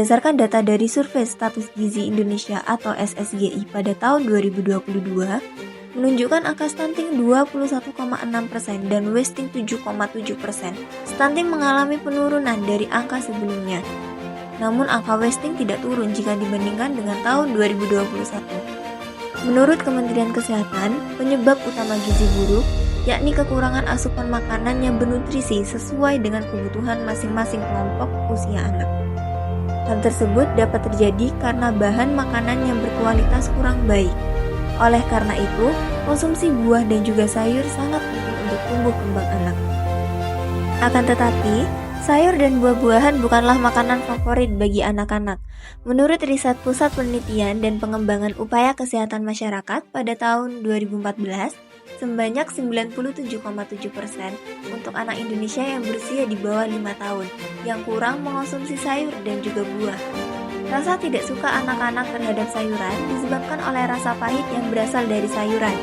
Berdasarkan data dari Survei Status Gizi Indonesia atau SSGI pada tahun 2022, menunjukkan angka stunting 21,6% dan wasting 7,7%. Stunting mengalami penurunan dari angka sebelumnya. Namun angka wasting tidak turun jika dibandingkan dengan tahun 2021. Menurut Kementerian Kesehatan, penyebab utama gizi buruk yakni kekurangan asupan makanan yang bernutrisi sesuai dengan kebutuhan masing-masing kelompok usia anak. Hal tersebut dapat terjadi karena bahan makanan yang berkualitas kurang baik. Oleh karena itu, konsumsi buah dan juga sayur sangat penting untuk tumbuh kembang anak. Akan tetapi, sayur dan buah-buahan bukanlah makanan favorit bagi anak-anak. Menurut riset Pusat Penelitian dan Pengembangan Upaya Kesehatan Masyarakat pada tahun 2014, sebanyak 97,7% untuk anak Indonesia yang berusia di bawah 5 tahun yang kurang mengonsumsi sayur dan juga buah. Rasa tidak suka anak-anak terhadap sayuran disebabkan oleh rasa pahit yang berasal dari sayuran.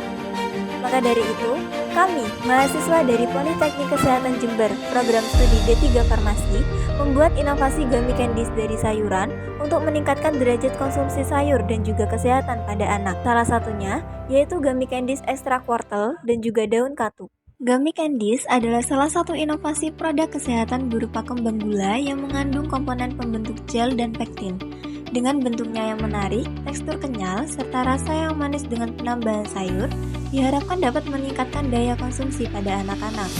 Maka dari itu, kami, mahasiswa dari Politeknik Kesehatan Jember, program studi D3 Farmasi, membuat inovasi gummy candies dari sayuran untuk meningkatkan derajat konsumsi sayur dan juga kesehatan pada anak. Salah satunya yaitu gummy candies ekstrak wortel dan juga daun katuk. Gummy candies adalah salah satu inovasi produk kesehatan berupa kembang gula yang mengandung komponen pembentuk gel dan pektin. Dengan bentuknya yang menarik, tekstur kenyal, serta rasa yang manis dengan penambahan sayur, diharapkan dapat meningkatkan daya konsumsi pada anak-anak.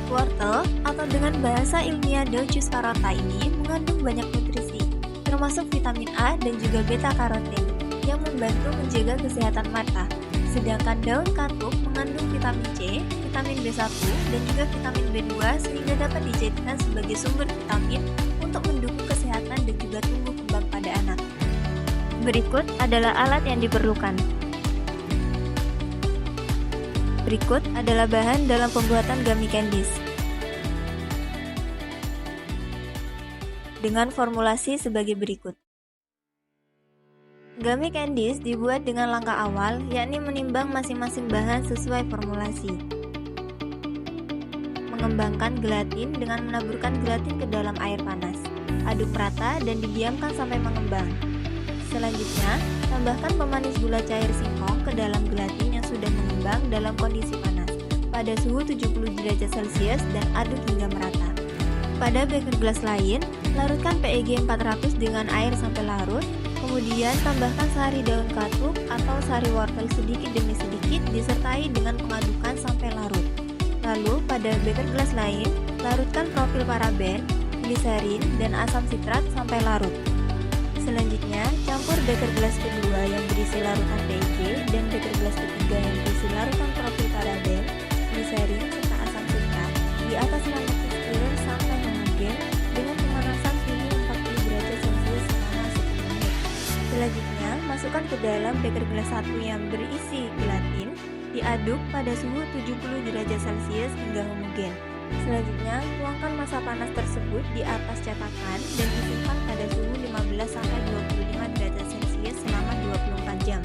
Wortel, atau dengan bahasa ilmiah Daucus carota ini, mengandung banyak nutrisi, termasuk vitamin A dan juga beta-karotin, yang membantu menjaga kesehatan mata. Sedangkan daun katuk mengandung vitamin C, vitamin B1, dan juga vitamin B2 sehingga dapat dijadikan sebagai sumber vitamin untuk mendukung kesehatan dan juga tumbuh kembang pada anak. Berikut adalah alat yang diperlukan. Berikut adalah bahan dalam pembuatan gummy candies. Dengan formulasi sebagai berikut. Gummy candies dibuat dengan langkah awal, yakni menimbang masing-masing bahan sesuai formulasi. Mengembangkan gelatin dengan menaburkan gelatin ke dalam air panas. Aduk rata dan didiamkan sampai mengembang. Selanjutnya, tambahkan pemanis gula cair singkong ke dalam gelatin yang sudah mengembang dalam kondisi panas pada suhu 70 derajat Celcius dan aduk hingga merata. Pada beker gelas lain, larutkan PEG 400 dengan air sampai larut. Kemudian tambahkan sari daun katuk atau sari wortel sedikit demi sedikit disertai dengan pengadukan sampai larut. Lalu pada beker gelas lain, larutkan profil paraben, gliserin, dan asam sitrat sampai larut. Selanjutnya, campur beker gelas kedua yang berisi larutan PEG dan beker gelas ketiga yang berisi larutan profil paraben, gliserin, serta asam sitrat di atas mangkok stirrer sampai homogen dengan pemanasan suhu 40 derajat Celcius selama 10 menit. Selanjutnya, masukkan ke dalam beker gelas satu yang berisi gelatin, diaduk pada suhu 70 derajat Celcius hingga homogen. Selanjutnya, tuangkan massa panas tersebut di atas cetakan dan disimpan pada suhu 15-25 derajat Celcius selama 24 jam.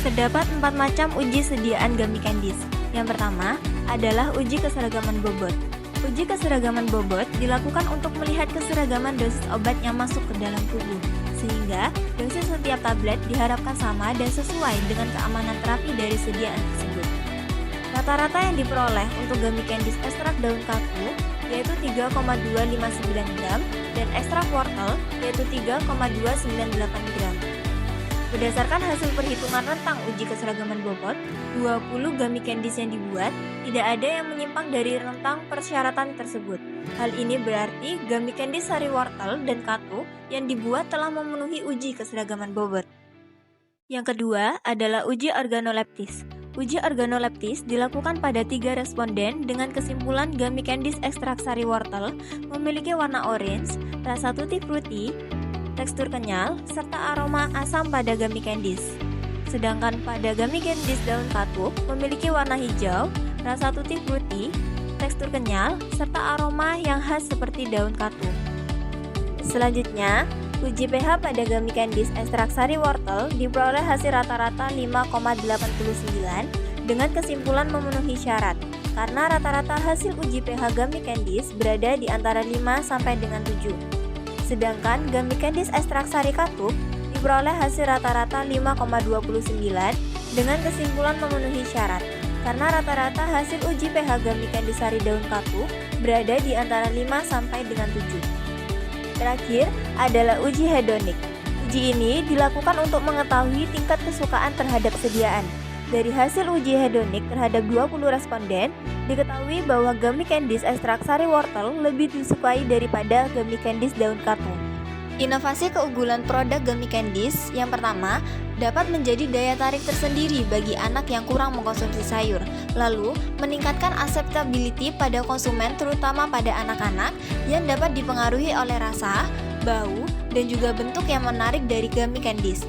Terdapat 4 macam uji sediaan gummy candies. Yang pertama adalah uji keseragaman bobot. Uji keseragaman bobot dilakukan untuk melihat keseragaman dosis obat yang masuk ke dalam tubuh, sehingga dosis setiap tablet diharapkan sama dan sesuai dengan keamanan terapi dari sediaan tersebut. Rata-rata yang diperoleh untuk gummy candies ekstrak daun katuk yaitu 3,259 gram dan ekstrak wortel yaitu 3,298 gram. Berdasarkan hasil perhitungan rentang uji keseragaman bobot, 20 gummy candies yang dibuat tidak ada yang menyimpang dari rentang persyaratan tersebut. Hal ini berarti gummy candies sari wortel dan katuk yang dibuat telah memenuhi uji keseragaman bobot. Yang kedua adalah uji organoleptis. Uji organoleptis dilakukan pada 3 responden dengan kesimpulan gummy candies ekstrak sari wortel memiliki warna orange, rasa tutti frutti, tekstur kenyal, serta aroma asam pada gummy candies. Sedangkan pada gummy candies daun katuk memiliki warna hijau, rasa tutti frutti, tekstur kenyal, serta aroma yang khas seperti daun katuk. Selanjutnya, Uji pH pada gummy candies ekstrak sari wortel diperoleh hasil rata-rata 5,89 dengan kesimpulan memenuhi syarat, karena rata-rata hasil uji pH gummy candies berada di antara 5 sampai dengan 7. Sedangkan gummy candies ekstrak sari katuk diperoleh hasil rata-rata 5,29 dengan kesimpulan memenuhi syarat, karena rata-rata hasil uji pH gummy candies sari daun katuk berada di antara 5 sampai dengan 7. Terakhir adalah uji hedonik. Uji ini dilakukan untuk mengetahui tingkat kesukaan terhadap sediaan. Dari hasil uji hedonik terhadap 20 responden, diketahui bahwa gummy candies ekstrak sari wortel lebih disukai daripada gummy candies daun katuk. Inovasi keunggulan produk gummy candies yang pertama, dapat menjadi daya tarik tersendiri bagi anak yang kurang mengkonsumsi sayur, lalu meningkatkan acceptability pada konsumen terutama pada anak-anak yang dapat dipengaruhi oleh rasa, bau, dan juga bentuk yang menarik dari gummy candies.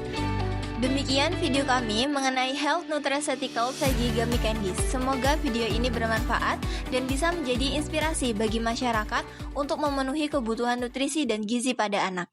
Demikian video kami mengenai health nutraceutical bagi gummy candies. Semoga video ini bermanfaat dan bisa menjadi inspirasi bagi masyarakat untuk memenuhi kebutuhan nutrisi dan gizi pada anak.